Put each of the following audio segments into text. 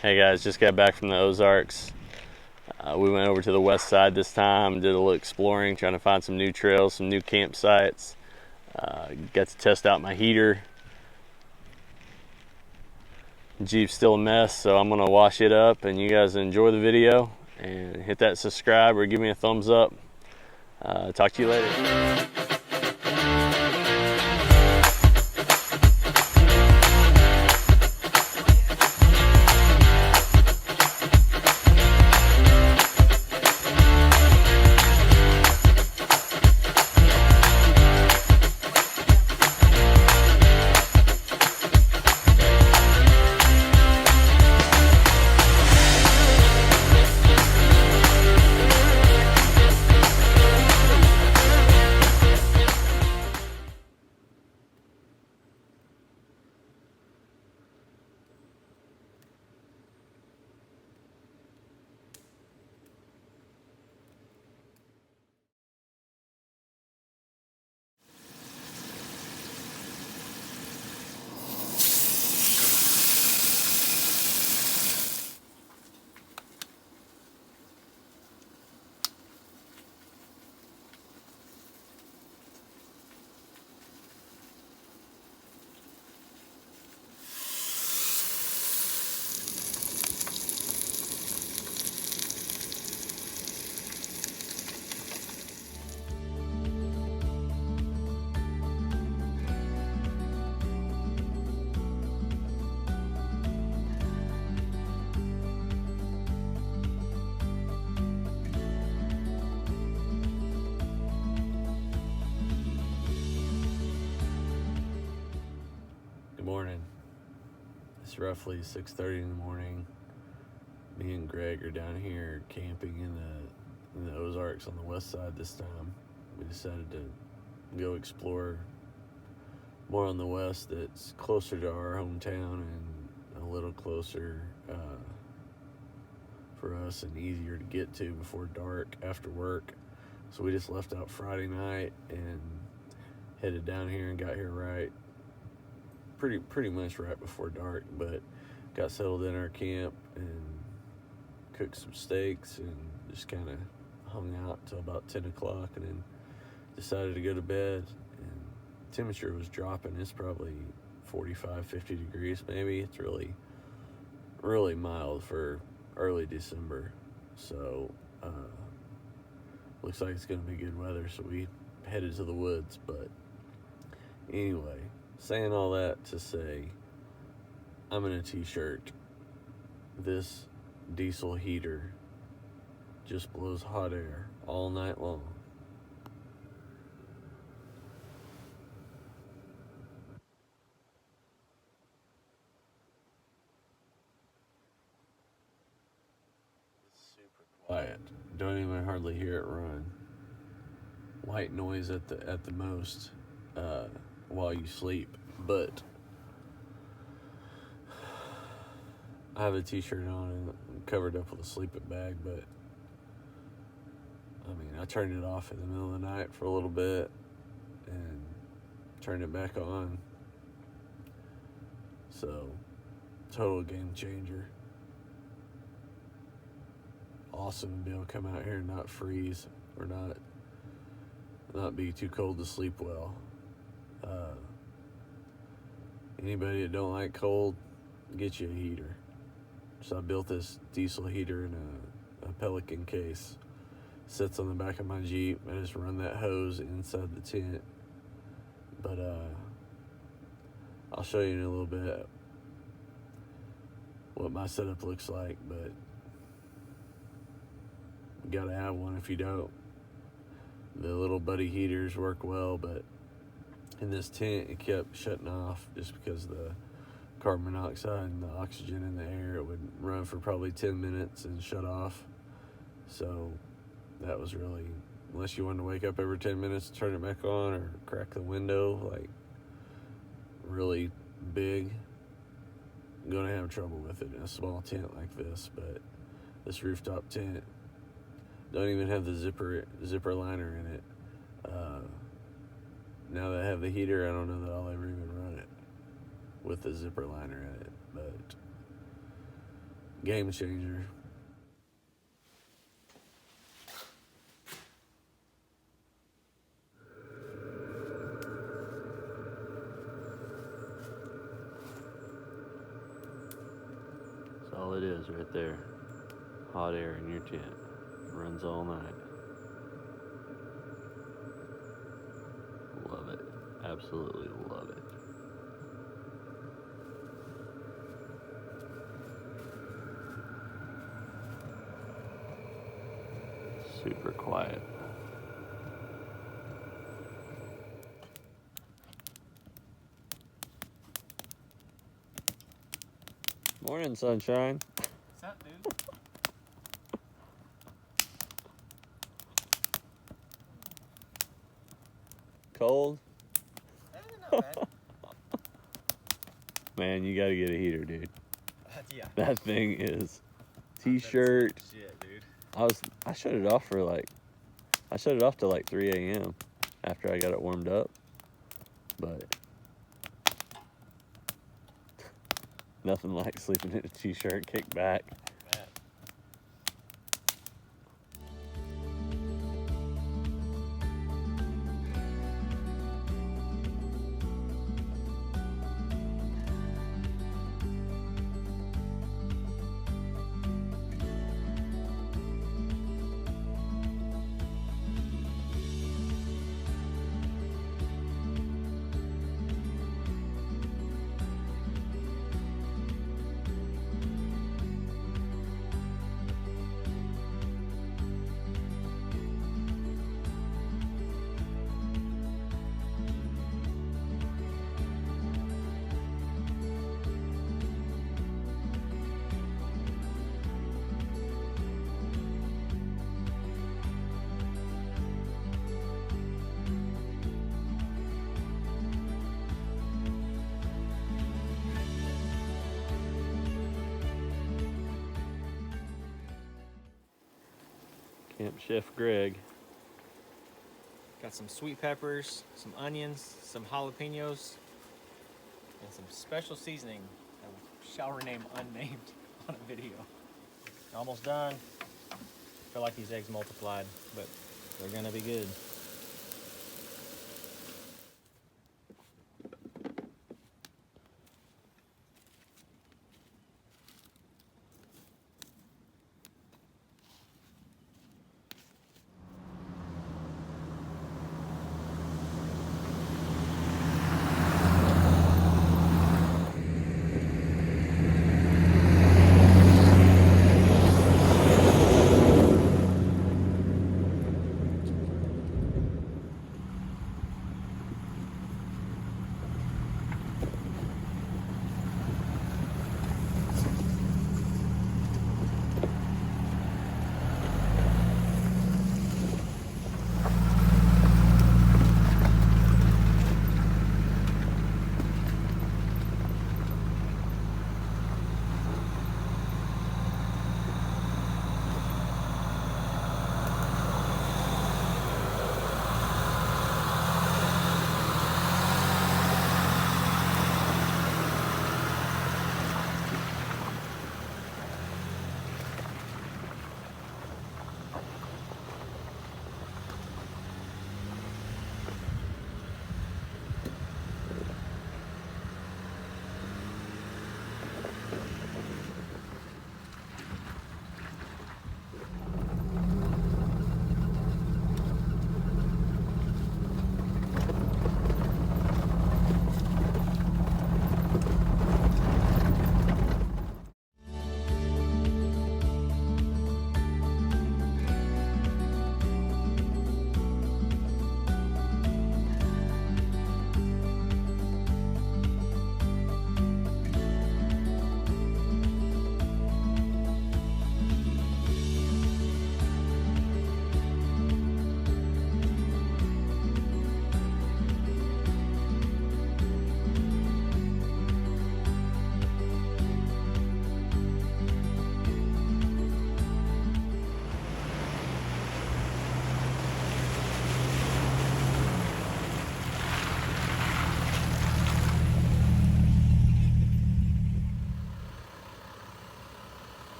Hey guys, just got back from the Ozarks. We went over to the west side this time, did a little exploring, trying to find some new trails, some new campsites. Got to test out my heater. Jeep's still a mess, so I'm gonna wash it up, and you guys enjoy the video and hit that subscribe or give me a thumbs up. Talk to you later. Good morning. It's roughly 6:30 in the morning. Me and Greg are down here camping in the Ozarks on the west side this time. We decided to go explore more on the west that's closer to our hometown and a little closer for us and easier to get to before dark after work. So we just left out Friday night and headed down here and got here pretty much right before dark, but got settled in our camp and cooked some steaks and just kind of hung out till about 10 o'clock and then decided to go to bed. And temperature was dropping. It's probably 45, 50 degrees maybe. It's really mild for early December. So looks like it's going to be good weather, so we headed to the woods. But anyway, saying all that to say, I'm in a t-shirt. This diesel heater just blows hot air all night long. It's super quiet. Don't even hardly hear it run. White noise at the most while you sleep. But I have a t-shirt on and I'm covered up with a sleeping bag, but I mean, I turned it off in the middle of the night for a little bit and turned it back on. So, total game changer. Awesome to be able to come out here and not freeze or not be too cold to sleep well. Anybody that don't like cold, get you a heater. So I built this diesel heater in a Pelican case. Sits on the back of my Jeep. I just run that hose inside the tent. But I'll show you in a little bit what my setup looks like. But you gotta have one if you don't. The little buddy heaters work well, but in this tent it kept shutting off just because the carbon monoxide and the oxygen in the air. It would run for probably 10 minutes and shut off. So that was really, unless you wanted to wake up every 10 minutes, turn it back on, or crack the window like really big, I'm gonna have trouble with it in a small tent like this. But this rooftop tent don't even have the zipper liner in it. Now that I have the heater, I don't know that I'll ever even run it with the zipper liner in it. But game changer. That's all it is right there. Hot air in your tent. Runs all night. Love it. Absolutely love it. Super quiet. Morning, sunshine. What's up, dude? Cold? Not bad. Man, you gotta get a heater, dude. Yeah. That thing is t-shirt. Shit, dude. I shut it off for I shut it off to like 3 a.m. after I got it warmed up. But nothing like sleeping in a t-shirt, kick back. Man. Camp Chef Greg. Got some sweet peppers, some onions, some jalapenos, and some special seasoning that shall remain unnamed on a video. Almost done. Feel like these eggs multiplied, but they're gonna be good.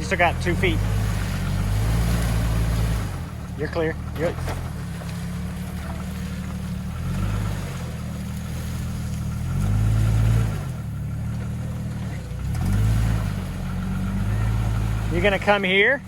You still got 2 feet. You're clear. You're... You're gonna come here?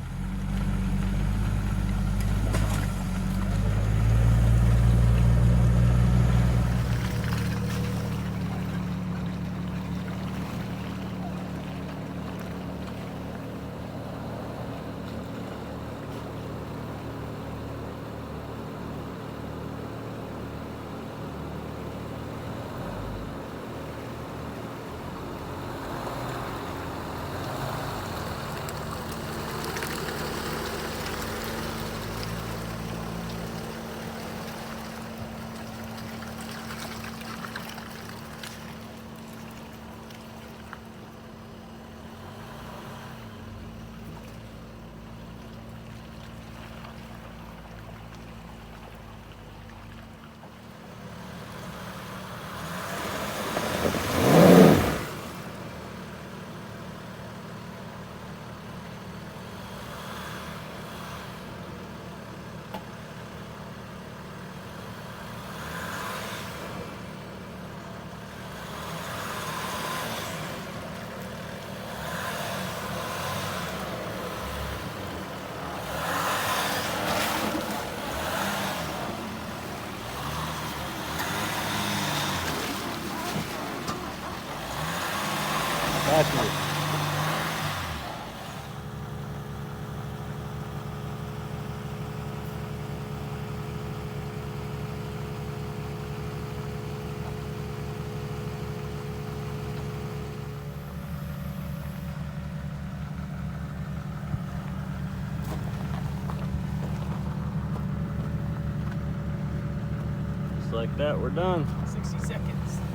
Got you. Just like that, we're done. 60 seconds.